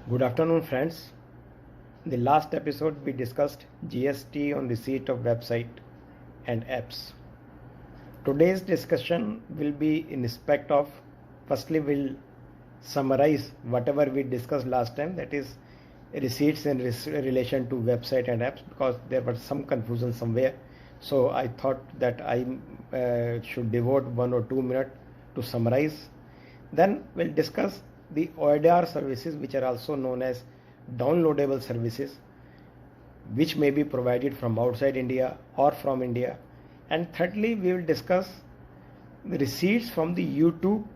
Good afternoon, friends. In the last episode, we discussed GST on receipt of website and apps. Today's discussion will be in respect of, firstly, we'll summarize whatever we discussed last time, that is, receipts in relation to website and apps, because there was some confusion somewhere. So I thought that I should devote 1 or 2 minutes to summarize. Then we'll discuss the OIDR services, which are also known as downloadable services, which may be provided from outside India or from India. And thirdly, we will discuss the receipts from the YouTube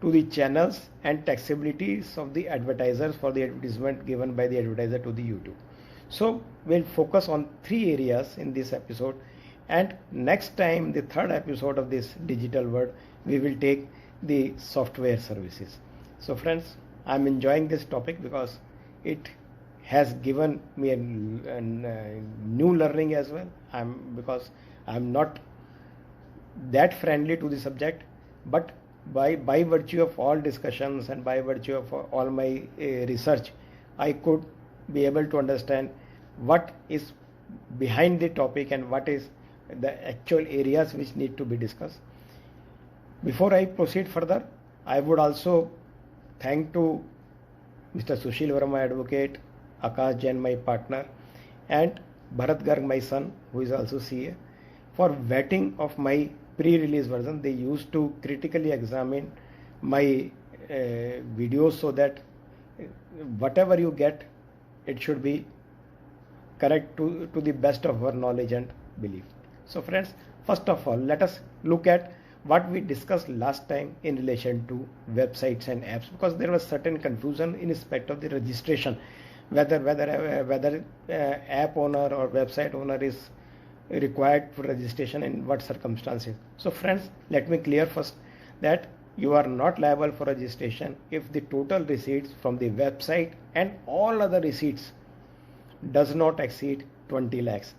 to the channels and taxabilities of the advertisers for the advertisement given by the advertiser to the YouTube. So we'll focus on 3 areas in this episode, and next time, the third episode of this digital world, we will take the software services. So friends, I'm enjoying this topic because it has given me a new learning as well. Because I'm not that friendly to the subject, but by virtue of all discussions and by virtue of all my research, I could be able to understand what is behind the topic and what is the actual areas which need to be discussed. Before I proceed further, I would also thank to Mr. Sushil Verma, advocate, Akash Jain, my partner, and Bharat Garg, my son, who is also CA, for vetting of my pre-release version. They used to critically examine my videos so that whatever you get, it should be correct to the best of our knowledge and belief. So friends, first of all, let us look at what we discussed last time in relation to websites and apps, because there was certain confusion in respect of the registration, whether app owner or website owner is required for registration in what circumstances. So friends, let me clear first that you are not liable for registration if the total receipts from the website and all other receipts does not exceed 20 lakhs.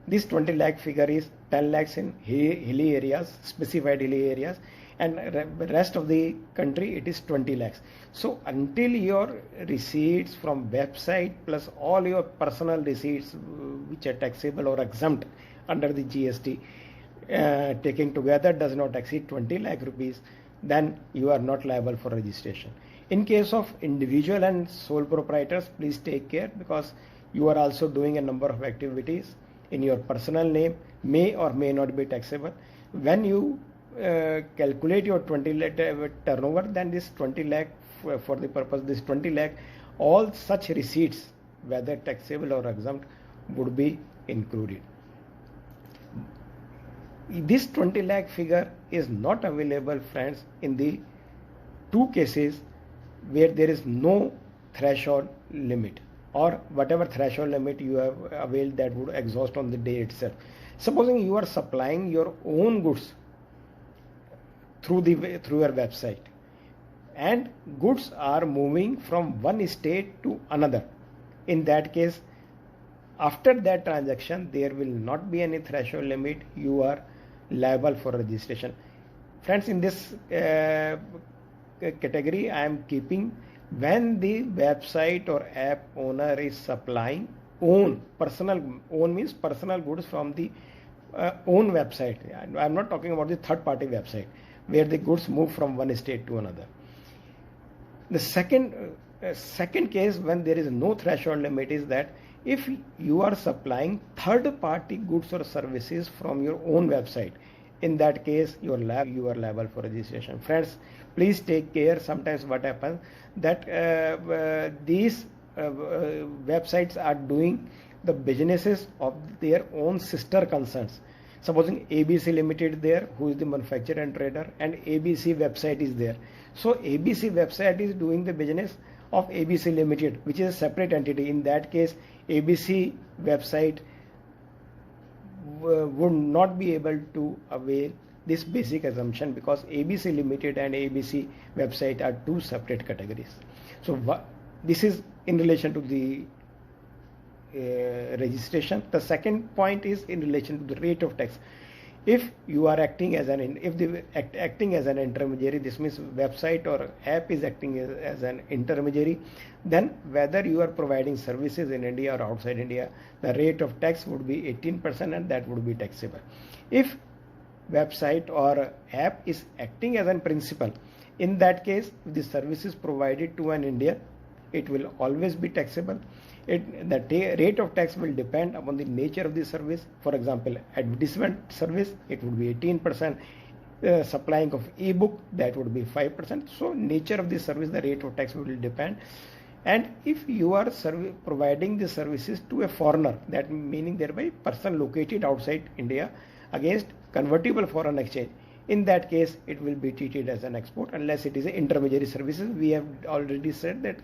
This 20 lakh figure is 10 lakhs in hilly areas, specified hilly areas, and rest of the country it is 20 lakhs. So until your receipts from website plus all your personal receipts which are taxable or exempt under the GST taking together does not exceed 20 lakh rupees, then you are not liable for registration. In case of individual and sole proprietors, please take care, because you are also doing a number of activities in your personal name, may or may not be taxable. When you calculate your 20 lakh turnover, then this 20 lakh for the purpose, this 20 lakh, all such receipts, whether taxable or exempt, would be included. This 20 lakh figure is not available, friends, in the two cases where there is no threshold limit, or whatever threshold limit you have availed that would exhaust on the day itself. Supposing you are supplying your own goods through your website, and goods are moving from one state to another. In that case, after that transaction, there will not be any threshold limit. You are liable for registration. Friends, in this category, I am keeping when the website or app owner is supplying own means personal goods from the own website. I am not talking about the third party website where the goods move from one state to another. The second case when there is no threshold limit is that if you are supplying third party goods or services from your own website, in that case you are liable for registration. Friends, please take care. Sometimes what happens that these websites are doing the businesses of their own sister concerns. Supposing ABC Limited there, who is the manufacturer and trader, and ABC website is there. So ABC website is doing the business of ABC Limited, which is a separate entity. In that case, ABC website would not be able to avail this basic assumption, because ABC Limited and ABC website are two separate categories. So this is in relation to the registration. The second point is in relation to the rate of tax. If you are acting as acting as an intermediary, this means website or app is acting as an intermediary, then whether you are providing services in India or outside India, the rate of tax would be 18% and that would be taxable. If website or app is acting as a principal, in that case, if the service is provided to an Indian, it will always be taxable. The rate of tax will depend upon the nature of the service. For example, advertisement service, it would be 18%. Supplying of ebook, that would be 5%. So nature of the service, the rate of tax will depend. And if you are providing the services to a foreigner, that meaning thereby person located outside India against convertible foreign exchange, in that case it will be treated as an export unless it is an intermediary services. We have already said that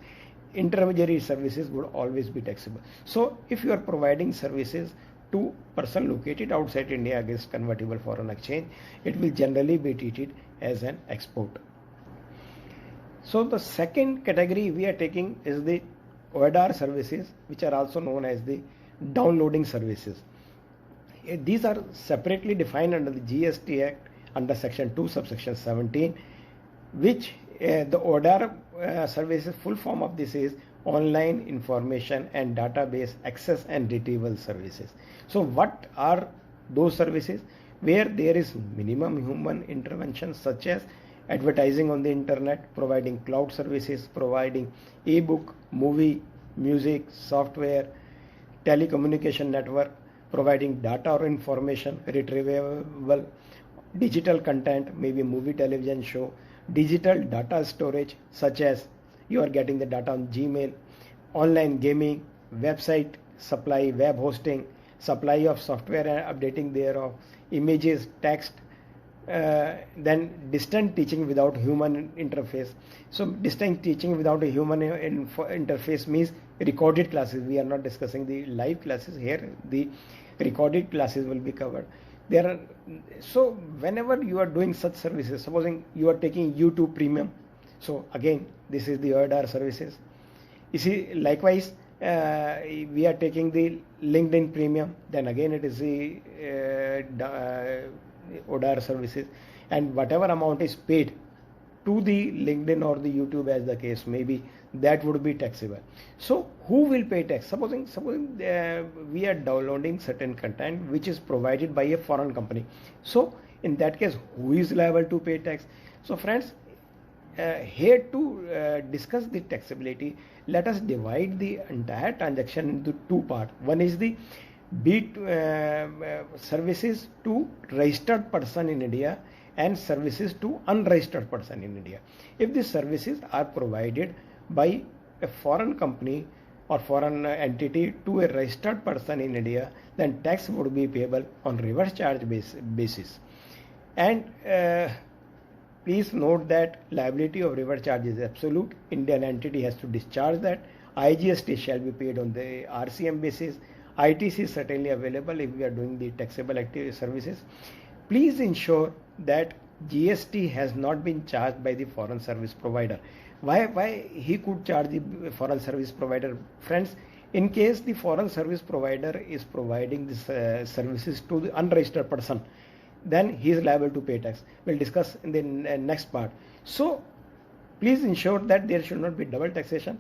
intermediary services would always be taxable. So if you are providing services to person located outside India against convertible foreign exchange, it will generally be treated as an export. So the second category we are taking is the ODR services, which are also known as the downloading services. These are separately defined under the GST Act under section 2 subsection 17, which the ODR services, full form of this is online information and database access and retrieval services. So what are those services? Where there is minimum human intervention, such as advertising on the internet, providing cloud services, providing ebook, movie, music, software, telecommunication network, providing data or information, retrievable, digital content, maybe movie, television show, digital data storage, such as you are getting the data on Gmail, online gaming, website supply, web hosting, supply of software and updating thereof, images, text, then distant teaching without human interface. So distant teaching without a human interface means recorded classes. We are not discussing the live classes here. The recorded classes will be covered. So whenever you are doing such services, supposing you are taking YouTube Premium, so again this is the ODR services. You see, likewise we are taking the LinkedIn Premium, then again it is the ODR services, and whatever amount is paid to the LinkedIn or the YouTube, as the case may be, that would be taxable. So who will pay tax? Supposing we are downloading certain content which is provided by a foreign company. So in that case, who is liable to pay tax? So friends, here to discuss the taxability, let us divide the entire transaction into two parts. One is the services to registered person in India and services to unregistered person in India. If the services are provided by a foreign company or foreign entity to a registered person in India, then tax would be payable on reverse charge basis. And please note that liability of reverse charge is absolute. Indian entity has to discharge that. IGST shall be paid on the RCM basis. ITC is certainly available if we are doing the taxable activity services. Please ensure that GST has not been charged by the foreign service provider. Why he could charge the foreign service provider? Friends, in case the foreign service provider is providing this services to the unregistered person, then he is liable to pay tax. We'll discuss in the next part. So please ensure that there should not be double taxation.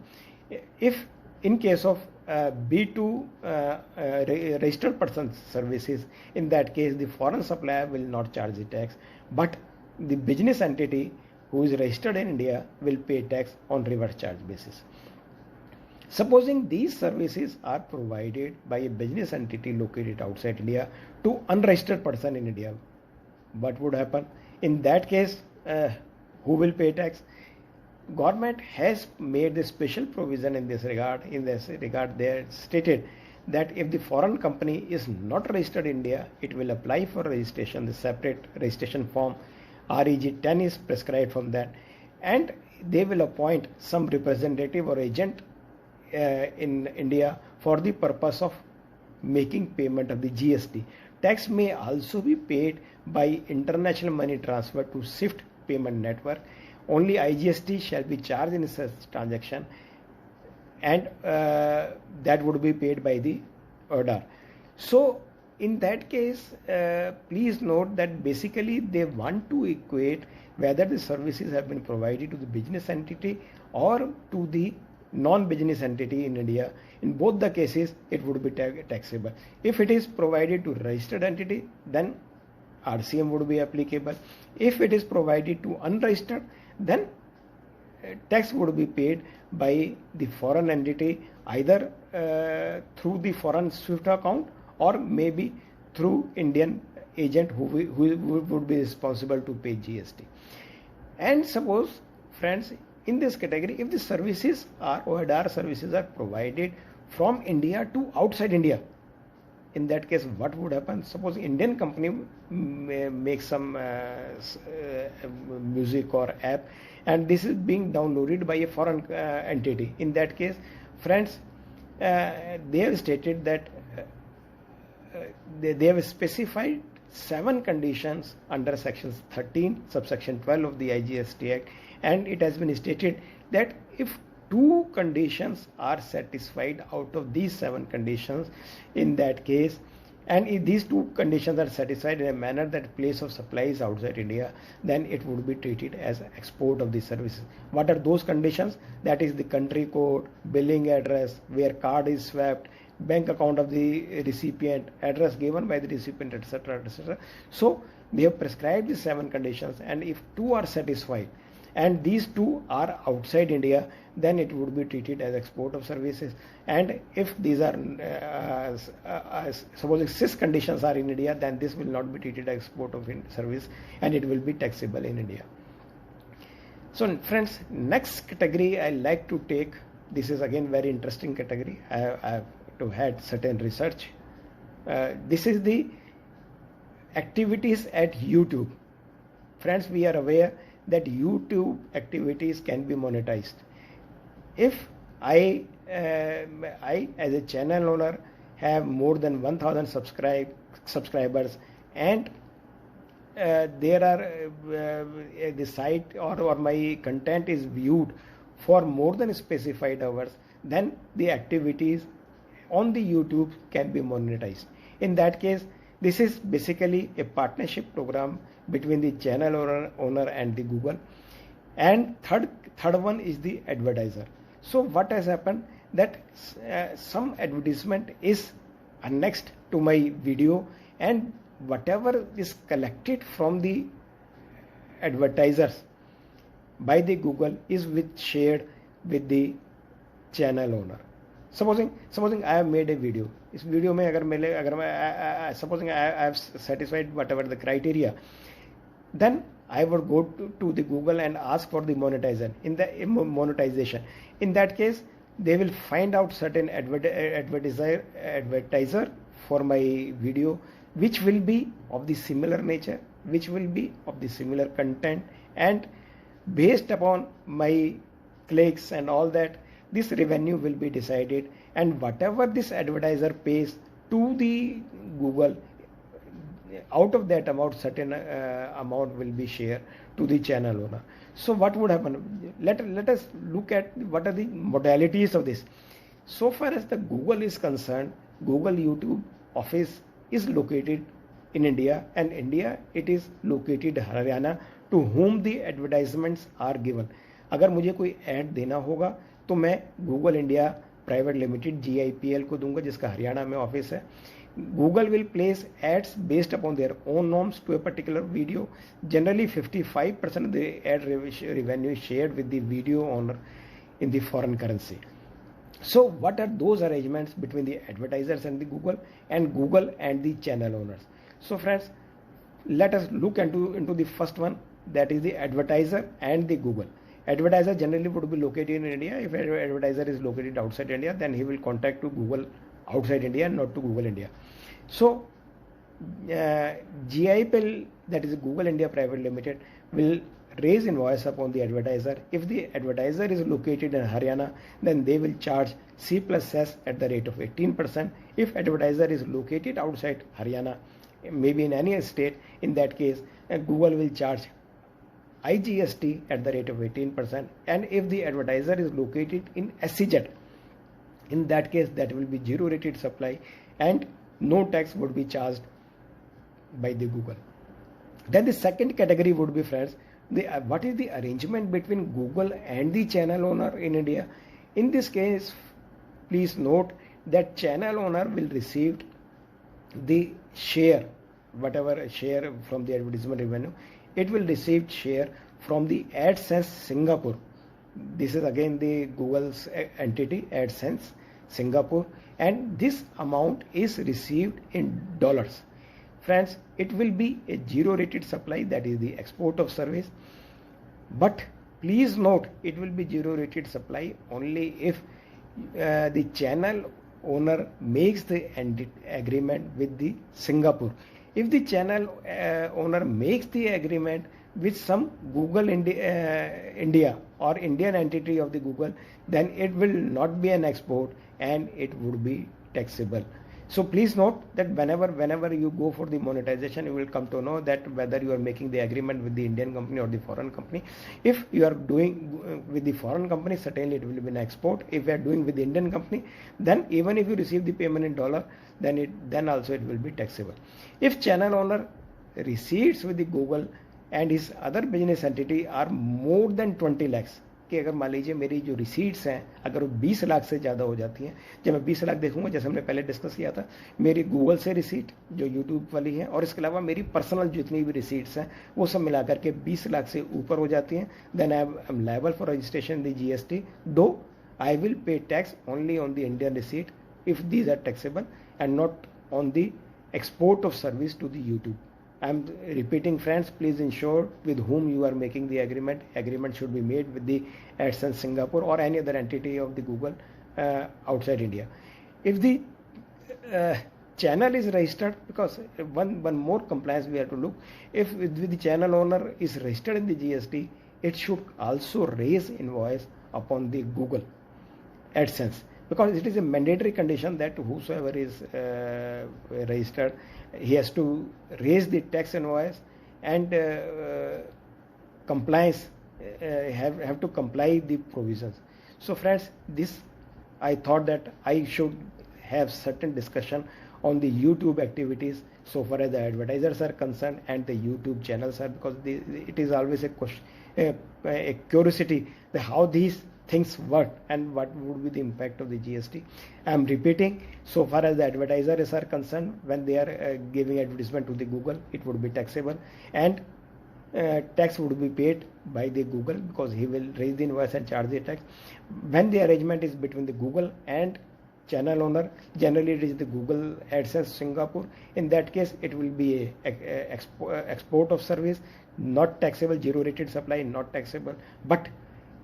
If in case of B2 registered person services, in that case the foreign supplier will not charge the tax, but the business entity who is registered in India will pay tax on reverse charge basis. Supposing these services are provided by a business entity located outside India to unregistered person in India, what would happen? In that case, who will pay tax? Government has made a special provision in this regard. They stated that if the foreign company is not registered in India, it will apply for registration. The separate registration form REG 10 is prescribed from that, and they will appoint some representative or agent in India for the purpose of making payment of the GST. Tax may also be paid by international money transfer to SWIFT payment network. Only IGST shall be charged in such transaction, and that would be paid by the order. So in that case, please note that basically they want to equate whether the services have been provided to the business entity or to the non-business entity in India. In both the cases, it would be taxable. If it is provided to registered entity, then RCM would be applicable. If it is provided to unregistered, then tax would be paid by the foreign entity, either through the foreign SWIFT account or maybe through Indian agent who would be responsible to pay GST. And suppose, friends, in this category, if the services are OHDR services are provided from India to outside India, in that case, what would happen? Suppose Indian company makes some music or app, and this is being downloaded by a foreign entity. In that case, friends, they have stated that they have specified 7 conditions under section 13 subsection 12 of the IGST Act, and it has been stated that if 2 conditions are satisfied out of these 7 conditions, in that case, and if these 2 conditions are satisfied in a manner that place of supply is outside India, then it would be treated as export of the services. What are those conditions? That is the country code, billing address, where card is swapped, bank account of the recipient, address given by the recipient, etc., etc. So they have prescribed the 7 conditions, and if 2 are satisfied and these 2 are outside India, then it would be treated as export of services. And if these are supposing 6 conditions are in India, then this will not be treated as export of service, and it will be taxable in India. So friends, next category I like to take, this is again very interesting category. I have to had certain research. This is the activities at YouTube. Friends, we are aware that YouTube activities can be monetized. If I as a channel owner have more than 1000 subscribers, and there are the site or my content is viewed for more than specified hours, then the activities on the YouTube can be monetized. In that case, this is basically a partnership program between the channel owner and the Google. And third one is the advertiser. So what has happened, that some advertisement is annexed to my video, and whatever is collected from the advertisers by the Google is shared with the channel owner. Supposing I have made a video. इस video में अगर मैं supposing I have satisfied whatever the criteria, then I would go to the Google and ask for the monetization. In that case, they will find out certain advertiser for my video, which will be of the similar nature, which will be of the similar content, and based upon my clicks and all that, this revenue will be decided, and whatever this advertiser pays to the Google, out of that amount, certain amount will be shared to the channel owner. So what would happen? Let us look at what are the modalities of this. So far as the Google is concerned, Google YouTube office is located in India, and India it is located Haryana, to whom the advertisements are given. अगर मुझे कोई add देना होगा तो मैं Google India private limited GIPL को दूंगा, जिसका हरियाणा में ऑफिस है. Google will place ads based upon their own norms to a particular video. Generally 55% of the ad revenue is shared with the video owner in the foreign currency. So what are those arrangements between the advertisers and the Google and the channel owners? So friends, let us look into the first one, that is the advertiser and the Google. Advertiser generally would be located in India. If an advertiser is located outside India, then he will contact to Google outside India, not to Google India. So GIPL, that is Google India Private Limited, will raise invoice upon the advertiser. If the advertiser is located in Haryana, then they will charge C plus cess at the rate of 18%. If advertiser is located outside Haryana, maybe in any state, in that case, Google will charge IGST at the rate of 18%. And if the advertiser is located in SEZ, in that case that will be zero rated supply, and no tax would be charged by the Google. Then the second category would be, friends, what is the arrangement between Google and the channel owner in India. In this case, please note that channel owner will receive the share, whatever share from the advertisement revenue, it will receive share from the AdSense Singapore. This is again the Google's entity, AdSense Singapore, and this amount is received in dollars. Friends, it will be a zero rated supply, that is the export of service, but please note it will be zero rated supply only if the channel owner makes the agreement with the Singapore. If the channel owner makes the agreement with some Google India or Indian entity of the Google, then it will not be an export and it would be taxable. So please note that whenever you go for the monetization, you will come to know that whether you are making the agreement with the Indian company or the foreign company. If you are doing with the foreign company, certainly it will be an export. If you are doing with the Indian company, then even if you receive the payment in dollar, then also it will be taxable. If channel owner receipts with the Google and his other business entity are more than 20 lakhs, कि अगर मान लीजिए मेरी जो receipts हैं अगर वो 20 लाख से ज़्यादा हो जाती हैं, जब मैं 20 लाख देखूंगा, जैसे हमने पहले डिस्कस किया था, मेरी गूगल से रिसीट जो यूट्यूब वाली है और इसके अलावा मेरी पर्सनल जितनी भी रिसीट्स हैं वो सब मिला करके 20 लाख से ऊपर हो जाती हैं, then I am liable for registration the GST, दो I will pay tax only on the Indian receipt if these are taxable and not on the export of service to the YouTube. I am repeating, friends, please ensure with whom you are making the agreement. Agreement should be made with the AdSense Singapore or any other entity of the Google outside India. If the channel is registered, because one more compliance we have to look, if the channel owner is registered in the GST, it should also raise invoice upon the Google AdSense, because it is a mandatory condition that whosoever is registered, he has to raise the tax invoice and compliance have to comply the provisions. So friends, this I thought that I should have certain discussion on the YouTube activities so far as the advertisers are concerned and the YouTube channels are, because it is always a question, a curiosity that how these things work and what would be the impact of the GST. I am repeating, so far as the advertisers are concerned, when they are giving advertisement to the Google, it would be taxable and tax would be paid by the Google, because he will raise the invoice and charge the tax. When the arrangement is between the Google and channel owner, generally it is the Google AdSense Singapore. In that case, it will be a export of service, not taxable, zero rated supply, not taxable. But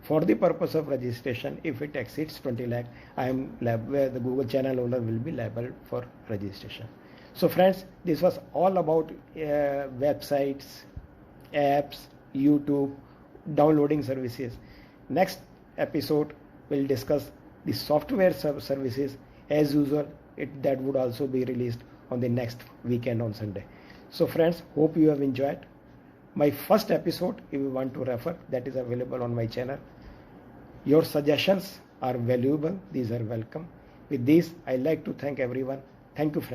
for the purpose of registration, if it exceeds 20 lakh, the Google channel owner will be liable for registration. So friends, this was all about websites, apps, YouTube, downloading services. Next episode will discuss the software services. As usual, that would also be released on the next weekend on Sunday. So friends, hope you have enjoyed my first episode. If you want to refer, that is available on my channel. Your suggestions are valuable. These are welcome. With this, I like to thank everyone. Thank you, friends.